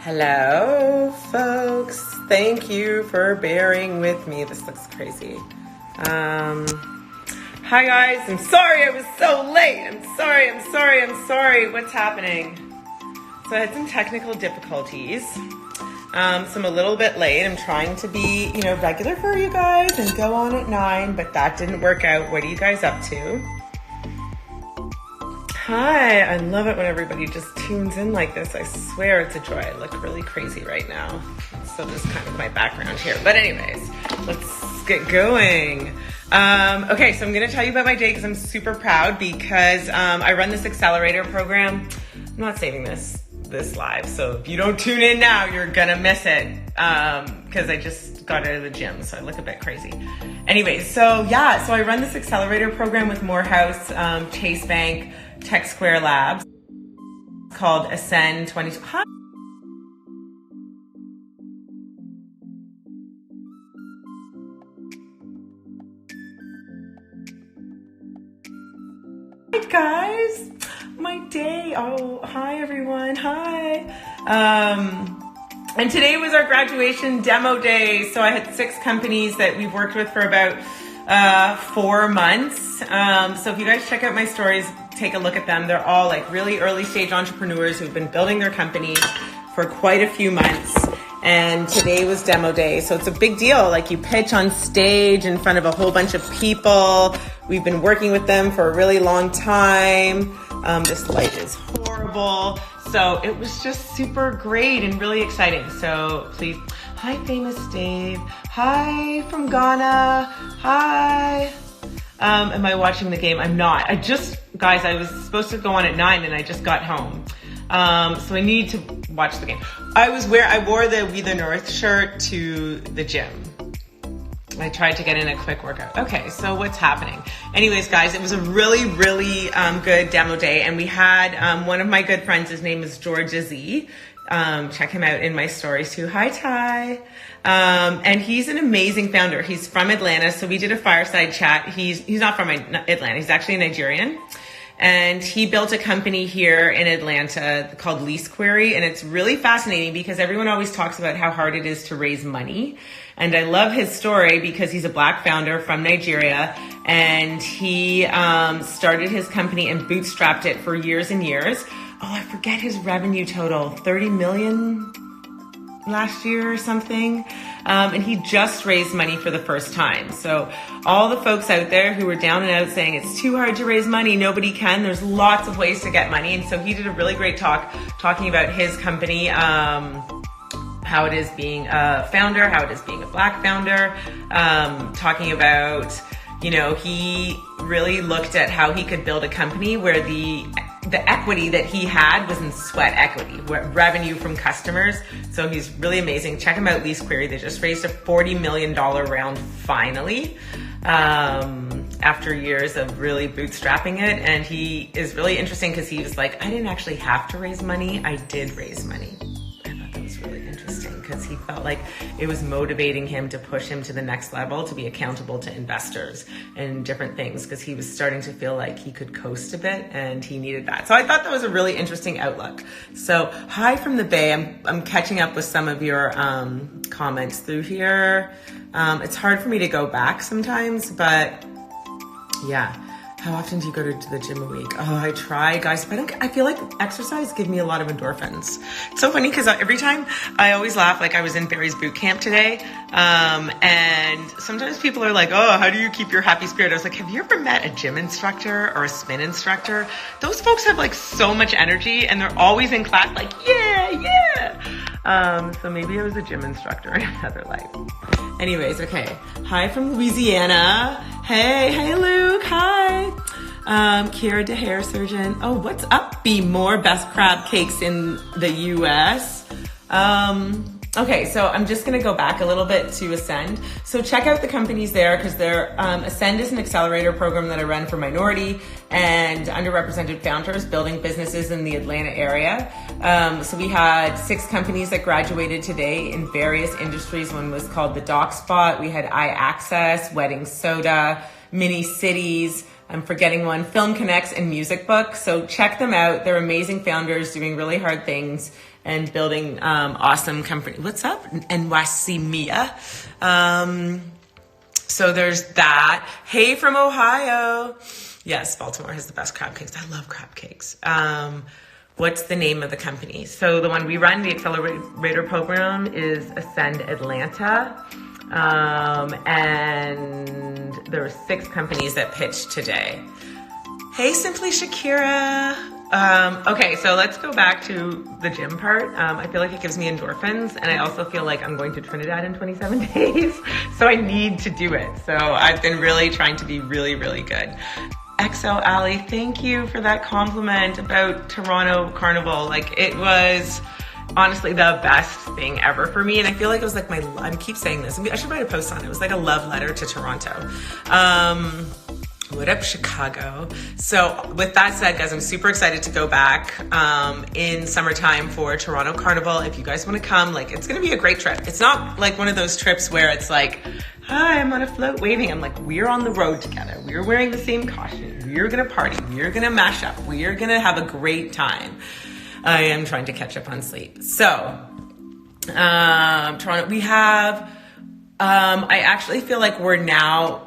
Hello, folks. Thank you for bearing with me. This looks crazy. Hi, guys. I'm sorry I was so late. I'm sorry. What's happening? So I had some technical difficulties. So I'm a little bit late. I'm trying to be, regular for you guys and go on at 9, but that didn't work out. What are you guys up to? Hi, I love it when everybody just tunes in like this. I swear it's a joy. I look really crazy right now. So this is kind of my background here. But anyways, let's get going. Okay, so I'm going to tell you about my day because I'm super proud because I run this accelerator program. I'm not saving this live. So if you don't tune in now, you're going to miss it because I just got out of the gym. So I look a bit crazy. Anyways, so I run this accelerator program with Morehouse, Chase Bank, Tech Square Labs called Ascend 20. Hi. Hi guys, my day. Oh, hi everyone. Hi. And today was our graduation demo day. So I had 6 companies that we've worked with for about 4 months. So if you guys check out my stories, take a look at them. They're all like really early stage entrepreneurs who've been building their companies for quite a few months. And today was demo day. So it's a big deal. Like you pitch on stage in front of a whole bunch of people. We've been working with them for a really long time. This light is horrible. So it was just super great and really exciting. So please, hi Famous Dave. Hi from Ghana. Hi. Am I watching the game? I'm not. Guys, I was supposed to go on at 9 and I just got home. So I need to watch the game. I wore the We the North shirt to the gym. I tried to get in a quick workout. Okay, so what's happening? Anyways, guys, it was a really, really good demo day. And we had one of my good friends, his name is George Z. Check him out in my stories too. Hi, Ty. And he's an amazing founder. He's from Atlanta. So we did a fireside chat. He's not from Atlanta. He's actually a Nigerian. And he built a company here in Atlanta called Lease Query. And it's really fascinating because everyone always talks about how hard it is to raise money. And I love his story because he's a Black founder from Nigeria. And he started his company and bootstrapped it for years and years. Oh, I forget his revenue total, 30 million last year or something. And he just raised money for the first time. So all the folks out there who were down and out saying it's too hard to raise money, nobody can. There's lots of ways to get money. And so he did a really great talk talking about his company, how it is being a founder, how it is being a Black founder, talking about, he really looked at how he could build a company where the equity that he had was in sweat equity, revenue from customers. So he's really amazing. Check him out, Lease Query. They just raised a $40 million round finally, after years of really bootstrapping it. And he is really interesting because he was like, I didn't actually have to raise money. I did raise money. I thought that was really interesting because he felt like it was motivating him to push him to the next level, to be accountable to investors and different things, because he was starting to feel like he could coast a bit and he needed that. So I thought that was a really interesting outlook. So hi from the Bay. I'm catching up with some of your comments through here. It's hard for me to go back sometimes, but yeah. How often do you go to the gym a week? Oh, I try, guys, but I feel like exercise gives me a lot of endorphins. It's so funny because every time I always laugh, like I was in Barry's boot camp today. And sometimes people are like, oh, how do you keep your happy spirit? I was like, have you ever met a gym instructor or a spin instructor? Those folks have like so much energy and they're always in class like, yeah. So maybe I was a gym instructor in another life. Anyways, okay. Hi from Louisiana. Hey Luke, hi. Kira, the hair surgeon. Oh, what's up, Be More? Best crab cakes in the US. Okay, so I'm just gonna go back a little bit to Ascend. So check out the companies there because Ascend is an accelerator program that I run for minority and underrepresented founders building businesses in the Atlanta area. So we had 6 companies that graduated today in various industries. One was called the Doc Spot. We had iAccess, Wedding Soda, Mini Cities, I'm forgetting one, Film Connects and Music Book. So check them out. They're amazing founders doing really hard things and building awesome company. What's up? NYC Mia. So there's that. Hey from Ohio. Yes, Baltimore has the best crab cakes. I love crab cakes. What's the name of the company? So the one we run, the Accelerator program, is Ascend Atlanta. And there were 6 companies that pitched today. Hey, Simply Shakira. Okay, so let's go back to the gym part. I feel like it gives me endorphins, and I also feel like I'm going to Trinidad in 27 days, so I need to do it. So I've been really trying to be really, really good. XO Ali, thank you for that compliment about Toronto Carnival. Like, it was honestly the best thing ever for me, and I feel like it was like I keep saying this, I should write a post on it. It was like a love letter to Toronto. What up, Chicago? So with that said, guys, I'm super excited to go back in summertime for Toronto Carnival. If you guys want to come, like, it's going to be a great trip. It's not like one of those trips where it's like, hi, I'm on a float waving. I'm like, we're on the road together. We're wearing the same costume. We're going to party. We're going to mash up. We're going to have a great time. I am trying to catch up on sleep. So Toronto, we have, I actually feel like we're now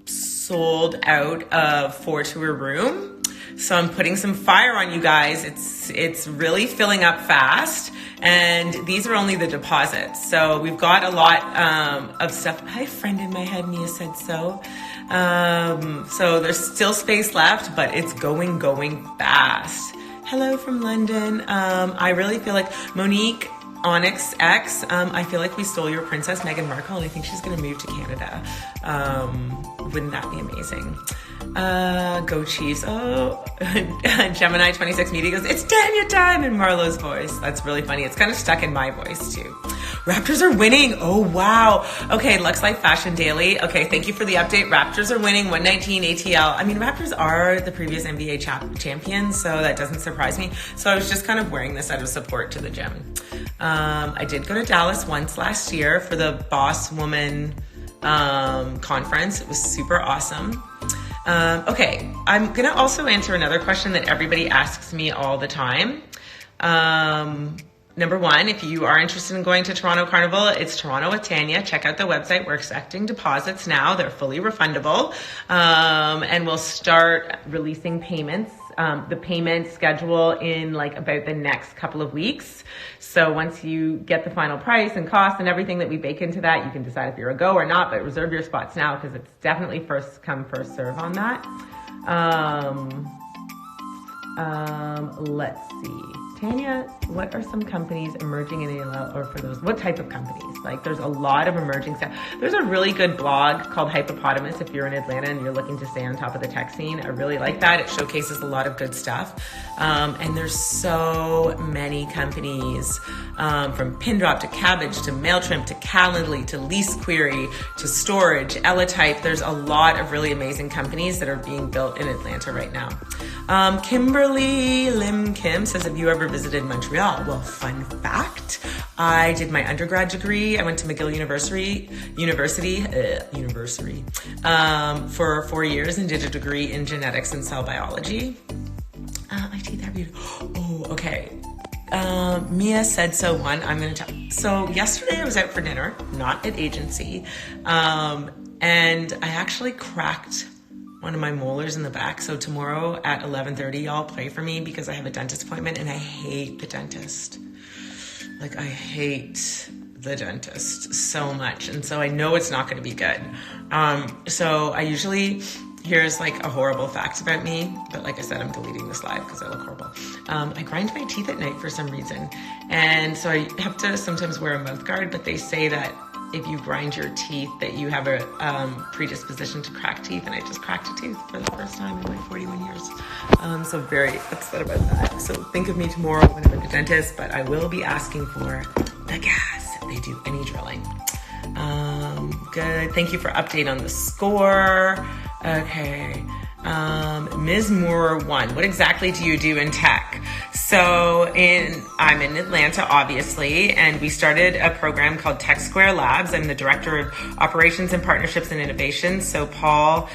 sold out of 4-tour room. So I'm putting some fire on you guys. It's really filling up fast, and these are only the deposits. So we've got a lot of stuff. Hi, friend in my head, Mia said so. So there's still space left, but it's going fast. Hello from London. I really feel like Monique Onyx X, I feel like we stole your princess, Meghan Markle, and I think she's gonna move to Canada. Wouldn't that be amazing? Go Chiefs. Oh, Gemini 26 Media goes, it's Tanya time in Marlo's voice. That's really funny. It's kind of stuck in my voice too. Raptors are winning. Oh, wow. Okay, Lux Life Fashion Daily. Okay, thank you for the update. Raptors are winning 119 ATL. I mean, Raptors are the previous NBA champions, so that doesn't surprise me. So I was just kind of wearing this out of support to the gym. I did go to Dallas once last year for the Boss Woman conference. It was super awesome. Okay, I'm gonna also answer another question that everybody asks me all the time. Number one, if you are interested in going to Toronto Carnival, it's Toronto with Tanya. Check out the website. We're accepting deposits now. They're fully refundable. And we'll start releasing payments, the payment schedule in like about the next couple of weeks. So once you get the final price and cost and everything that we bake into that, you can decide if you're a go or not, but reserve your spots now because it's definitely first come, first serve on that. Let's see. Tanya, what are some companies emerging in ALL, or for those, what type of companies? Like, there's a lot of emerging stuff. There's a really good blog called Hippopotamus if you're in Atlanta and you're looking to stay on top of the tech scene. I really like that. It showcases a lot of good stuff. And there's so many companies, from Pindrop to Cabbage to MailChimp to Calendly to LeaseQuery to Storage, Ellatype. There's a lot of really amazing companies that are being built in Atlanta right now. Kimberly Lim Kim says, have you ever visited Montreal? Well, fun fact, I did my undergrad degree. I went to McGill University for 4 years and did a degree in genetics and cell biology. My teeth are beautiful. Oh, okay. Mia said so one. I'm going to tell. So yesterday I was out for dinner, not at agency, and I actually cracked one of my molars in the back. So tomorrow at 11:30, y'all pray for me because I have a dentist appointment and I hate the dentist. Like, I hate the dentist so much. And so I know it's not going to be good. So I usually, here's like a horrible fact about me, but like I said, I'm deleting this live because I look horrible. I grind my teeth at night for some reason. And so I have to sometimes wear a mouth guard, but they say that if you grind your teeth that you have a predisposition to crack teeth, and I just cracked a tooth for the first time in my 41 years. So very upset about that. So think of me tomorrow when I'm at the dentist, but I will be asking for the gas if they do any drilling. Good, thank you for update on the score. Okay, Ms. Moore 1, what exactly do you do in tech? So I'm in Atlanta, obviously, and we started a program called Tech Square Labs. I'm the director of operations and partnerships and innovation. So Paul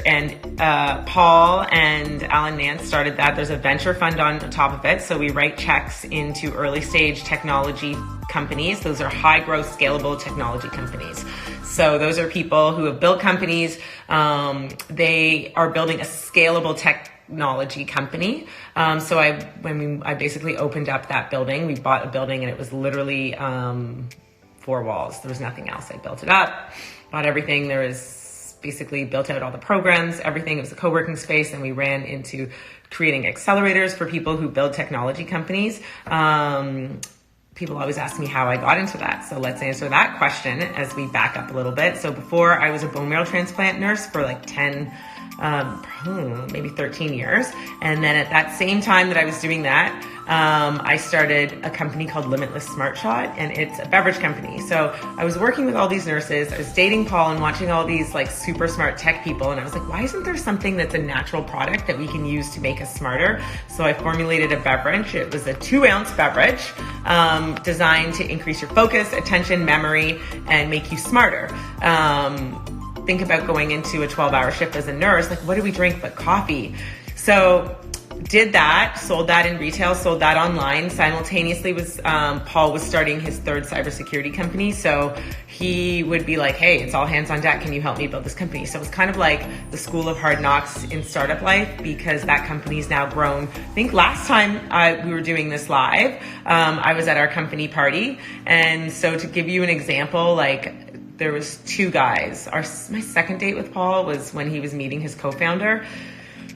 and Alan Nance started that. There's a venture fund on top of it. So we write checks into early stage technology companies. Those are high growth, scalable technology companies. So those are people who have built companies. They are building a scalable technology company. So I basically opened up that building. We bought a building and it was literally 4 walls. There was nothing else. I built it up, bought everything. There was basically built out all the programs, everything. It was a co-working space, and we ran into creating accelerators for people who build technology companies. People always ask me how I got into that. So let's answer that question as we back up a little bit. So before, I was a bone marrow transplant nurse for like 10, maybe 13 years. And then at that same time that I was doing that, I started a company called Limitless Smart Shot, and it's a beverage company. So I was working with all these nurses. I was dating Paul and watching all these like super smart tech people. And I was like, why isn't there something that's a natural product that we can use to make us smarter? So I formulated a beverage. It was a 2-ounce beverage, designed to increase your focus, attention, memory, and make you smarter. Think about going into a 12-hour shift as a nurse. Like, what do we drink but coffee? So did that, sold that in retail, sold that online. Simultaneously Paul was starting his 3rd cybersecurity company. So he would be like, hey, it's all hands on deck. Can you help me build this company? So it was kind of like the school of hard knocks in startup life, because that company's now grown. I think last time we were doing this live, I was at our company party. And so to give you an example, like there was 2 guys. My second date with Paul was when he was meeting his co-founder.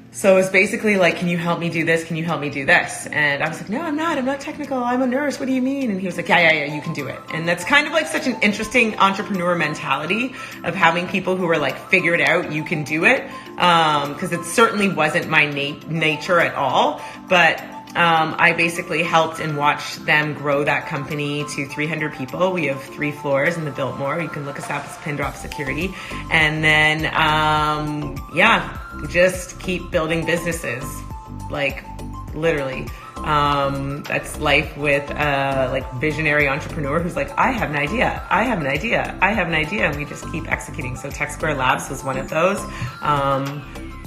So it was basically like, can you help me do this? Can you help me do this? And I was like, no, I'm not technical. I'm a nurse. What do you mean? And he was like, yeah, you can do it. And that's kind of like such an interesting entrepreneur mentality of having people who are like, figure it out, you can do it. Because it certainly wasn't my nature at all. But I basically helped and watched them grow that company to 300 people. We have 3 floors in the Biltmore. You can look us up as Pin Drop Security. And then, just keep building businesses, like literally. That's life with like visionary entrepreneur who's like, I have an idea, and we just keep executing. So Tech Square Labs was one of those.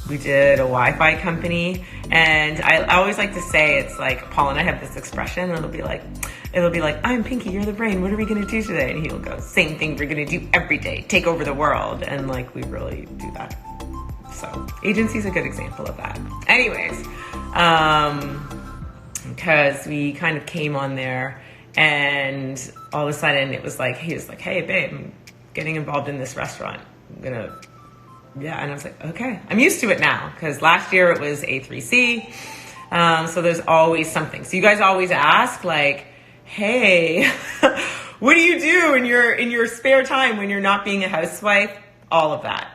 We did a Wi-Fi company, and I always like to say, it's like Paul and I have this expression, and it'll be like, I'm Pinky, you're the brain. What are we going to do today? And he'll go, same thing we're going to do every day, take over the world. And like, we really do that. So agency's a good example of that. Anyways, because we kind of came on there, and all of a sudden it was like, he was like, hey babe, I'm getting involved in this restaurant. And I was like, okay, I'm used to it now, because last year it was A3C. So there's always something. So you guys always ask like, hey, what do you do in your spare time when you're not being a housewife? All of that.